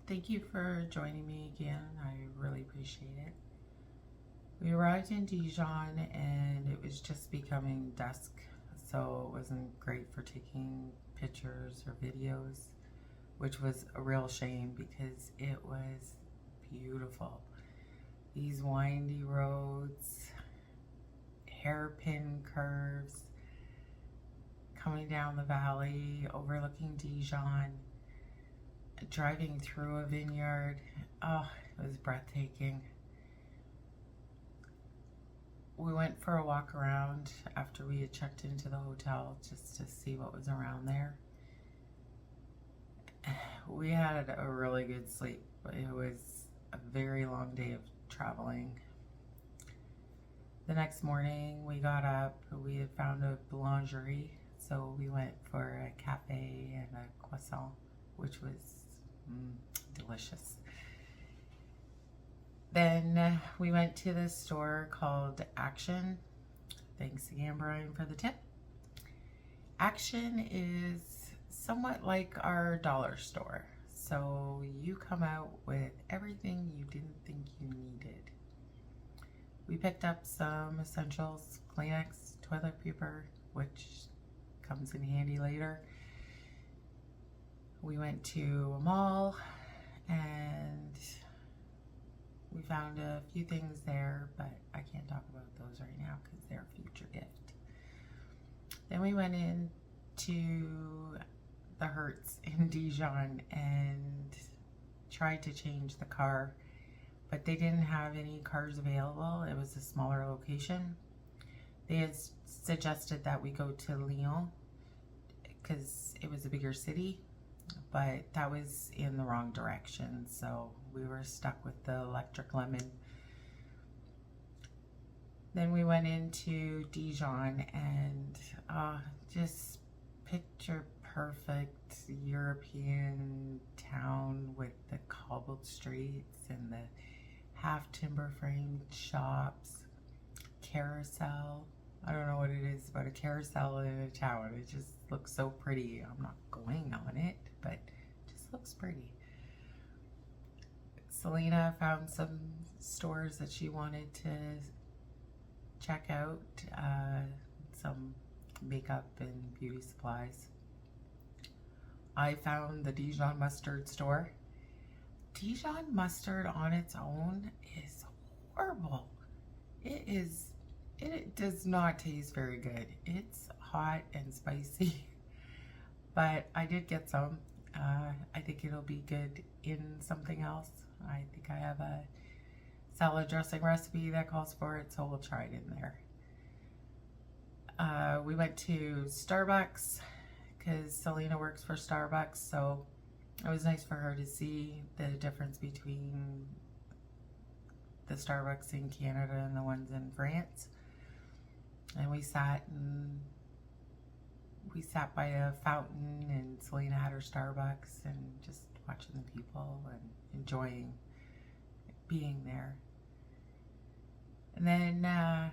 Thank you for joining me again. I really appreciate it. We arrived in Dijon and it was just becoming dusk, so it wasn't great for taking pictures or videos, which was a real shame because it was beautiful. These windy roads, hairpin curves, coming down the valley, overlooking Dijon, driving through a vineyard. Oh, it was breathtaking. We went for a walk around after we had checked into the hotel just to see what was around there. We had a really good sleep. It was a very long day of traveling. The next morning we got up, we had found a boulangerie, so we went for a cafe and a croissant, which was delicious. Then we went to this store called Action. Thanks again, Brian, for the tip. Action is somewhat like our dollar store. So you come out with everything you didn't think you needed. We picked up some essentials, Kleenex, toilet paper, which comes in handy later. We went to a mall and we found a few things there, but I can't talk about those right now because they're a future gift. Then we went into the Hertz in Dijon and tried to change the car, but they didn't have any cars available. It was a smaller location. They had suggested that we go to Lyon because it was a bigger city, but that was in the wrong direction, so we were stuck with the electric lemon. Then we went into Dijon and just picture perfect European town with the cobbled streets and the half timber framed shops, carousel. I don't know what it is about a carousel in a town. It just looks so pretty. I'm not going on it, but it just looks pretty. Selena found some stores that she wanted to check out, some makeup and beauty supplies. I found the Dijon mustard store. Dijon mustard on its own is horrible. It does not taste very good. It's hot and spicy, but I did get some. I think it'll be good in something else. I think I have a salad dressing recipe that calls for it, so we'll try it in there. We went to Starbucks because Selena works for Starbucks, so it was nice for her to see the difference between the Starbucks in Canada and the ones in France. And we sat by a fountain, and Selena had her Starbucks and just watching the people and enjoying being there. And then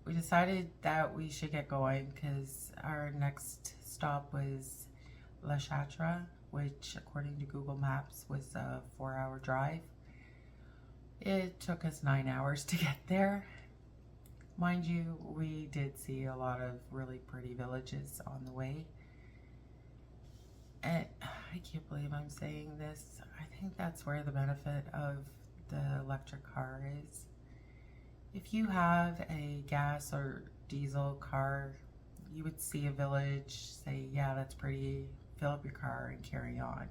we decided that we should get going because our next stop was Chatra, which according to Google Maps was a 4-hour drive. It took us 9 hours to get there. Mind you, we did see a lot of really pretty villages on the way. And I can't believe I'm saying this. I think that's where the benefit of the electric car is. If you have a gas or diesel car, you would see a village, say, yeah, that's pretty, fill up your car and carry on.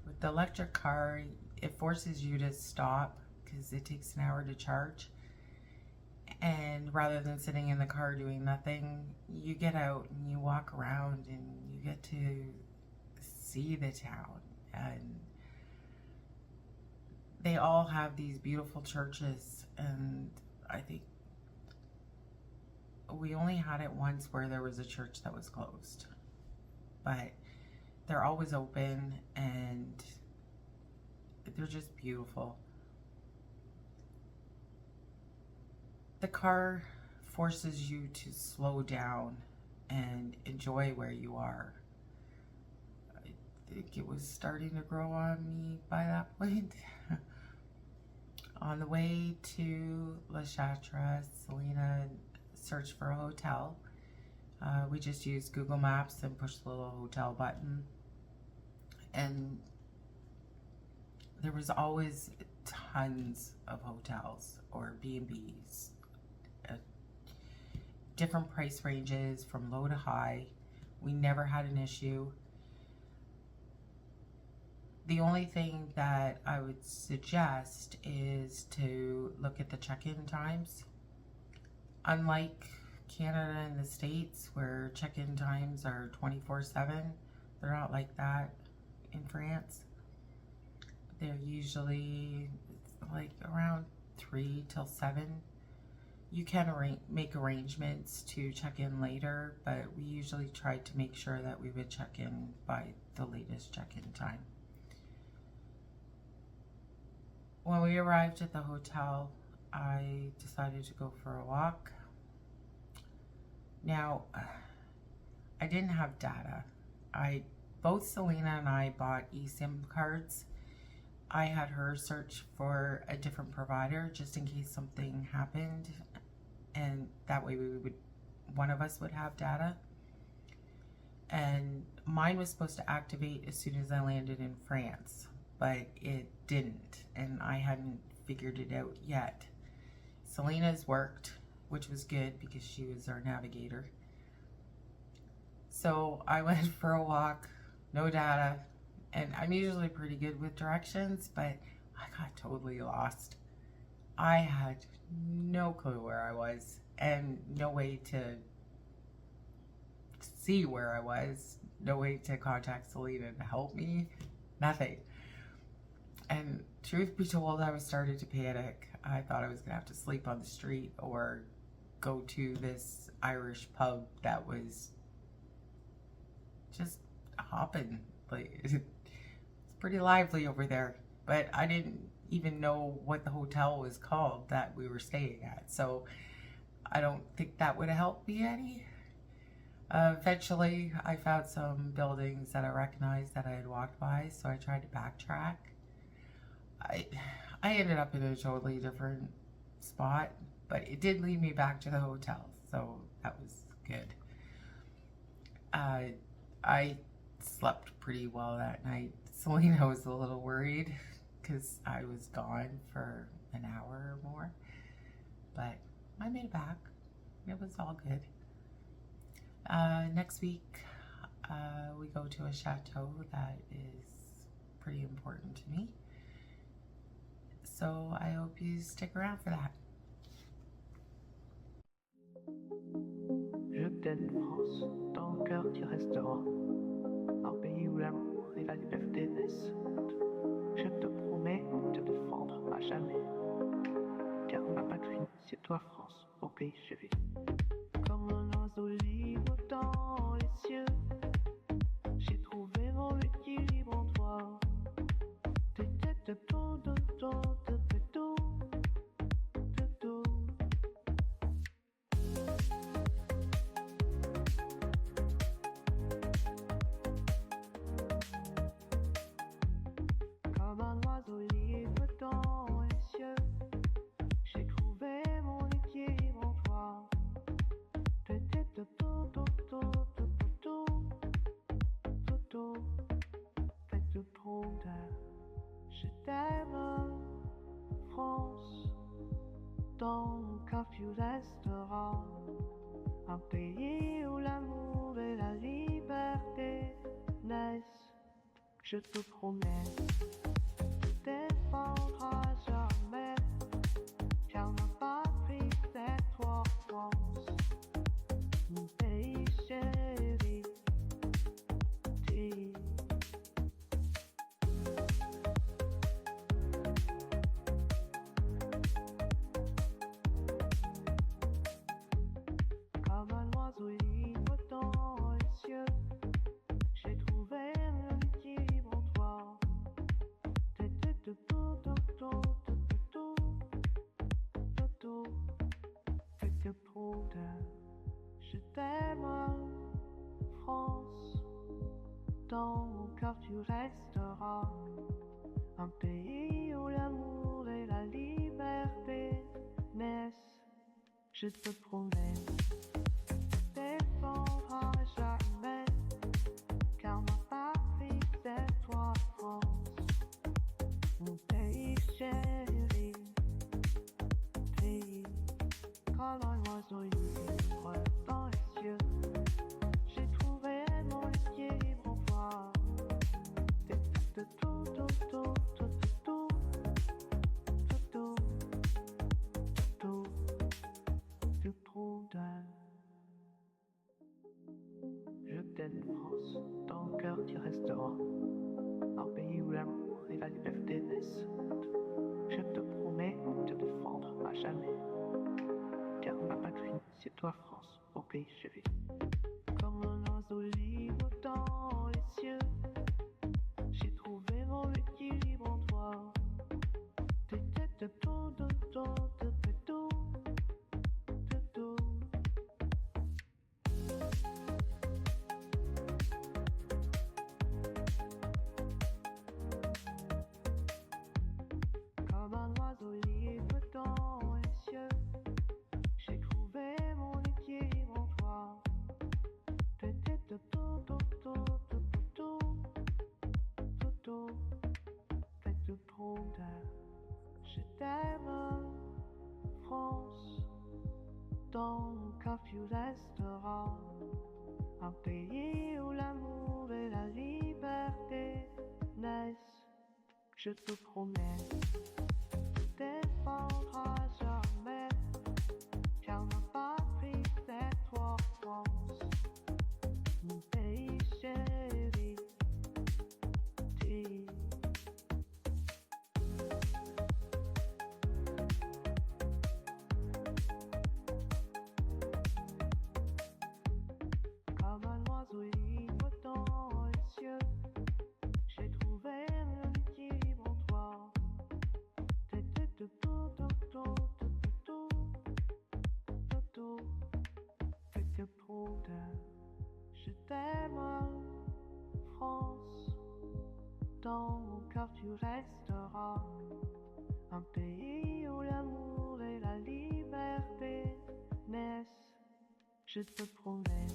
With the electric car, it forces you to stop because it takes an hour to charge. And rather than sitting in the car doing nothing, you get out and you walk around and you get to see the town. And they all have these beautiful churches, and I think we only had it once where there was a church that was closed, but they're always open and they're just beautiful. The car forces you to slow down and enjoy where you are. think it was starting to grow on me by that point. On the way to La Chatra, Selena searched for a hotel. We just used Google Maps and pushed the little hotel button. And there was always tons of hotels or B&Bs, different price ranges from low to high. We never had an issue. The only thing that I would suggest is to look at the check-in times. Unlike Canada and the States, where check-in times are 24/7, they're not like that in France. They're usually like around 3 till 7. You can make arrangements to check in later, but we usually tried to make sure that we would check in by the latest check-in time. When we arrived at the hotel, I decided to go for a walk. Now, I didn't have data. Both Selena and I bought eSIM cards. I had her search for a different provider just in case something happened, and that way one of us would have data. And mine was supposed to activate as soon as I landed in France, but it didn't, and I hadn't figured it out yet. Selena's worked, which was good because she was our navigator. So I went for a walk, no data, and I'm usually pretty good with directions, but I got totally lost. I had no clue where I was and no way to see where I was, no way to contact Selena to help me, nothing. And truth be told, I was starting to panic. I thought I was gonna have to sleep on the street or go to this Irish pub that was just hopping. Like, it's pretty lively over there, but I didn't even know what the hotel was called that we were staying at, so I don't think that would have helped me any. Eventually, I found some buildings that I recognized that I had walked by, so I tried to backtrack. I ended up in a totally different spot, but it did lead me back to the hotel, so that was good. I slept pretty well that night. Selena was a little worried because I was gone for an hour or more, but I made it back. It was all good. Next week, we go to a chateau that is pretty important to me. So I hope you stick around for that. Je t'aime France, dans mon cœur tu resteras. Un pays où l'amour et la liberté naissent. Je te promets de te défendre à jamais. Car ma patrie, c'est toi France, au pays je vis. Comme un oiseau libre dans les cieux, j'ai trouvé mon équilibre en toi. Comme un oiseau libre dans les cieux, j'ai trouvé mon équilibre en toi. Faites prendre, je t'aime, France, dans mon cœur tu resteras. Un pays où l'amour et la liberté naissent. Je te promets, tu défendras jamais. Car ma patrie c'est toi France, mon pays chéri. Comme un oiseau libre dans les cieux, j'ai trouvé mon équilibre en toi. Faites prendre, je t'aime, France, dans mon cœur tu resteras. Un pays où l'amour et la liberté naissent. Je te promets, défendra jamais. Car ma patrie c'est toi France. Mon pays chéri, pays comme un oiseau libre dans les cieux. J'ai trouvé mon équilibre en toi. De tout, tout, tout, tout, tout, tout, tout, tout, trop d'un. Je t'aime France, dans le cœur tu resteras. Un pays où l'amour et la liberté naissent. Je te promets de te défendre à jamais. Car ma patrie, c'est toi France, mon pays chéri. Comme un oiseau libre dans les cieux, j'ai trouvé mon équilibre en toi. Comme un oiseau libre dans les cieux, j'ai trouvé mon équilibre en toi. Je t'aime, France, dans mon cœur tu resteras. Un pays où l'amour et la liberté naissent. Je te promets, défendra jamais. Car ma patrie c'est toi France. Mon pays chéri, comme un oiseau libre dans les cieux, j'ai trouvé mon équilibre en toi. Je t'aime, France, dans mon cœur tu resteras. Un pays où l'amour et la liberté naissent. Je te promets.